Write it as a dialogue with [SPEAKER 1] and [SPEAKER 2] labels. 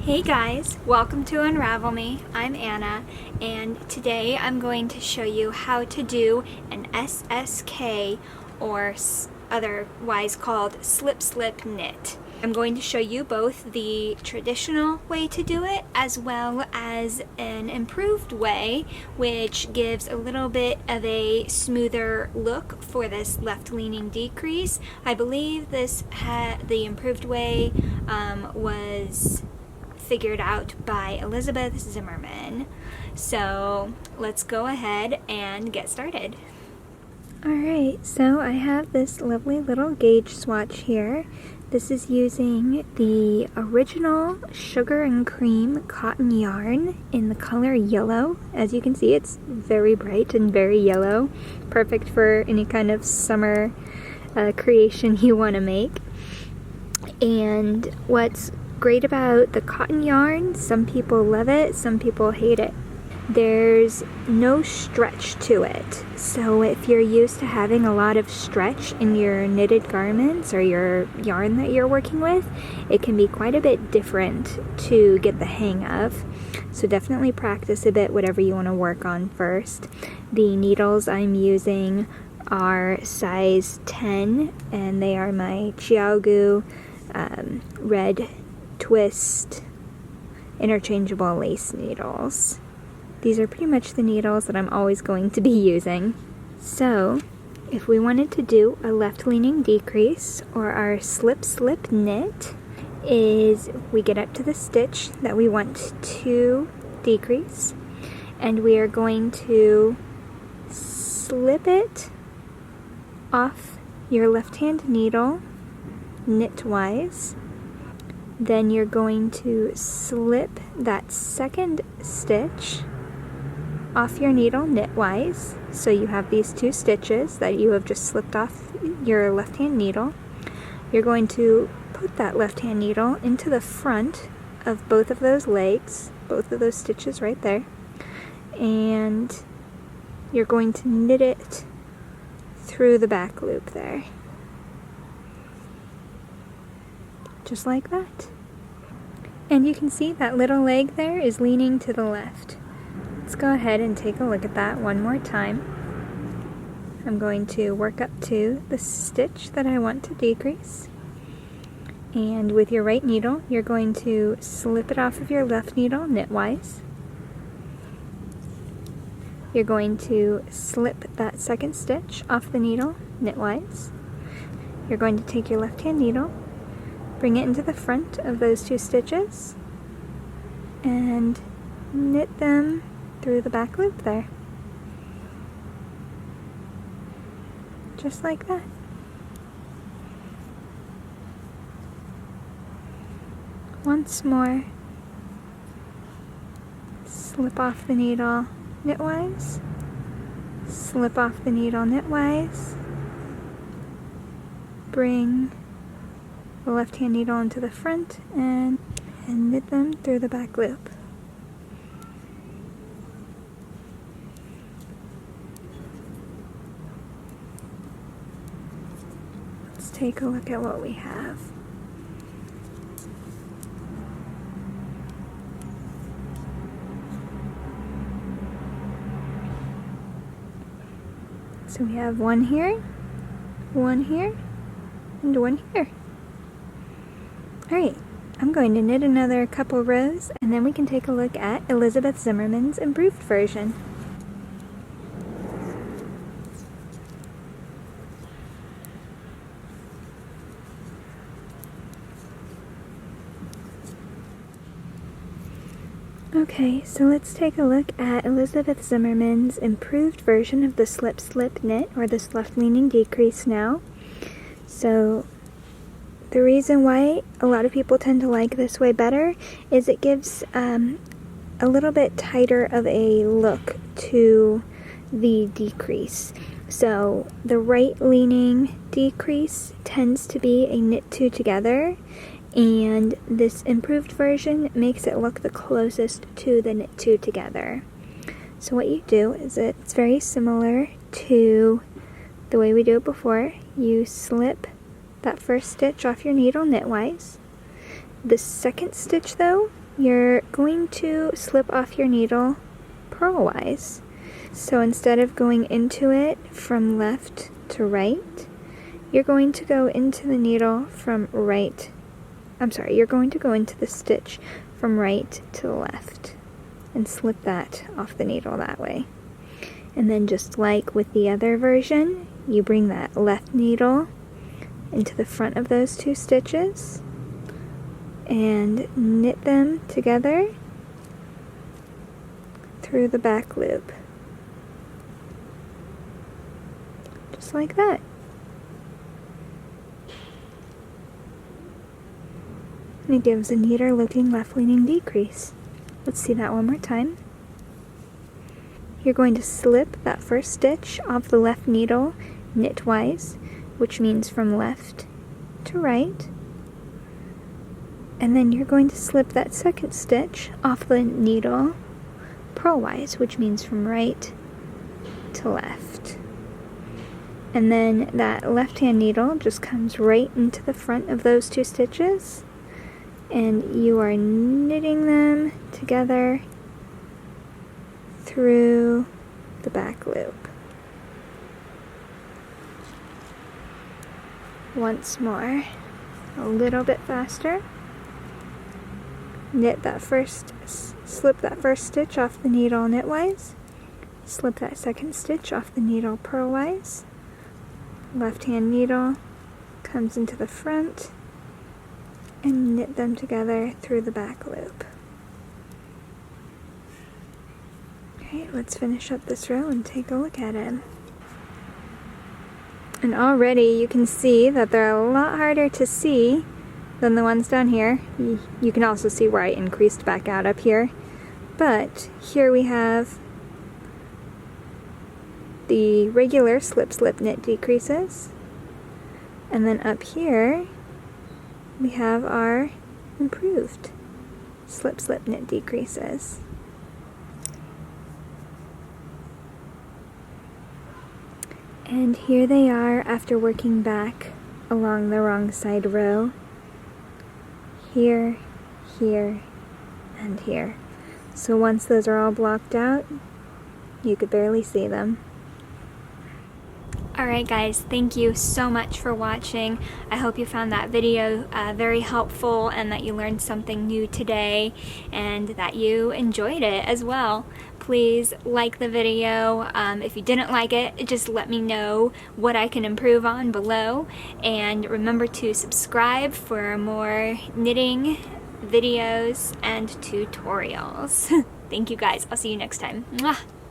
[SPEAKER 1] Hey guys, welcome to Unravel Me. I'm Anna, and today I'm going to show you how to do an SSK, or otherwise called slip knit. I'm going to show you both the traditional way to do it as well as an improved way, which gives a little bit of a smoother look for this left-leaning decrease. I believe the improved way was figured out by Elizabeth Zimmerman. So let's go ahead and get started. Alright, so I have this lovely little gauge swatch here. This is using the original sugar and cream cotton yarn in the color yellow. As you can see, it's very bright and very yellow. Perfect for any kind of summer creation you want to make. And what's great about the cotton yarn, some people love it, some people hate it. There's no stretch to it. So if you're used to having a lot of stretch in your knitted garments or your yarn that you're working with, it can be quite a bit different to get the hang of. So definitely practice a bit whatever you want to work on first. The needles I'm using are size 10, and they are my Chiaogu red twist interchangeable lace needles. These are pretty much the needles that I'm always going to be using. So if we wanted to do a left-leaning decrease, or our slip knit, is we get up to the stitch that we want to decrease, and we are going to slip it off your left-hand needle knitwise. Then you're going to slip that second stitch off your needle knitwise. So you have these two stitches that you have just slipped off your left-hand needle. You're going to put that left-hand needle into the front of both of those legs, both of those stitches right there, and you're going to knit it through the back loop there. Just like that. And you can see that little leg there is leaning to the left. Let's go ahead and take a look at that one more time. I'm going to work up to the stitch that I want to decrease. And with your right needle, you're going to slip it off of your left needle knitwise. You're going to slip that second stitch off the needle knitwise. You're going to take your left-hand needle, bring it into the front of those two stitches, and knit them through the back loop there. Just like that. Once more. Slip off the needle knitwise, slip off the needle knitwise, bring the left-hand needle into the front and knit them through the back loop. Let's take a look at what we have. So we have one here, and one here. Alright, I'm going to knit another couple rows, and then we can take a look at Elizabeth Zimmerman's improved version. Okay, so let's take a look at Elizabeth Zimmerman's improved version of the slip knit, or this left-leaning decrease now. So the reason why a lot of people tend to like this way better is it gives a little bit tighter of a look to the decrease. So the right-leaning decrease tends to be a knit two together, and this improved version makes it look the closest to the knit two together. So what you do is it's very similar to the way we do it before. You slip that first stitch off your needle knitwise. The second stitch though you're going to slip off your needle purlwise. So instead of going into it from left to right, you're going to go into the needle from right. You're going to go into the stitch from right to the left and slip that off the needle that way. And then just like with the other version, you bring that left needle into the front of those two stitches and knit them together through the back loop. Just like that. And it gives a neater looking left-leaning decrease. Let's see that one more time. You're going to slip that first stitch off the left needle knitwise, which means from left to right. And then you're going to slip that second stitch off the needle purlwise, which means from right to left. And then that left-hand needle just comes right into the front of those two stitches, and you are knitting them together through the back loop. Once more, a little bit faster. Slip that first stitch off the needle knitwise, slip that second stitch off the needle purlwise, left hand needle comes into the front, and knit them together through the back loop. Alright, let's finish up this row and take a look at it. And already you can see that they're a lot harder to see than the ones down here. You can also see where I increased back out up here. But here we have the regular slip slip knit decreases, and then up here we have our improved slip slip knit decreases. And here they are after working back along the wrong side row. Here, here, and here. So once those are all blocked out, you could barely see them. Alright guys, thank you so much for watching. I hope you found that video very helpful and that you learned something new today and that you enjoyed it as well. Please like the video. If you didn't like it, just let me know what I can improve on below. And remember to subscribe for more knitting videos and tutorials. Thank you guys. I'll see you next time. Mwah!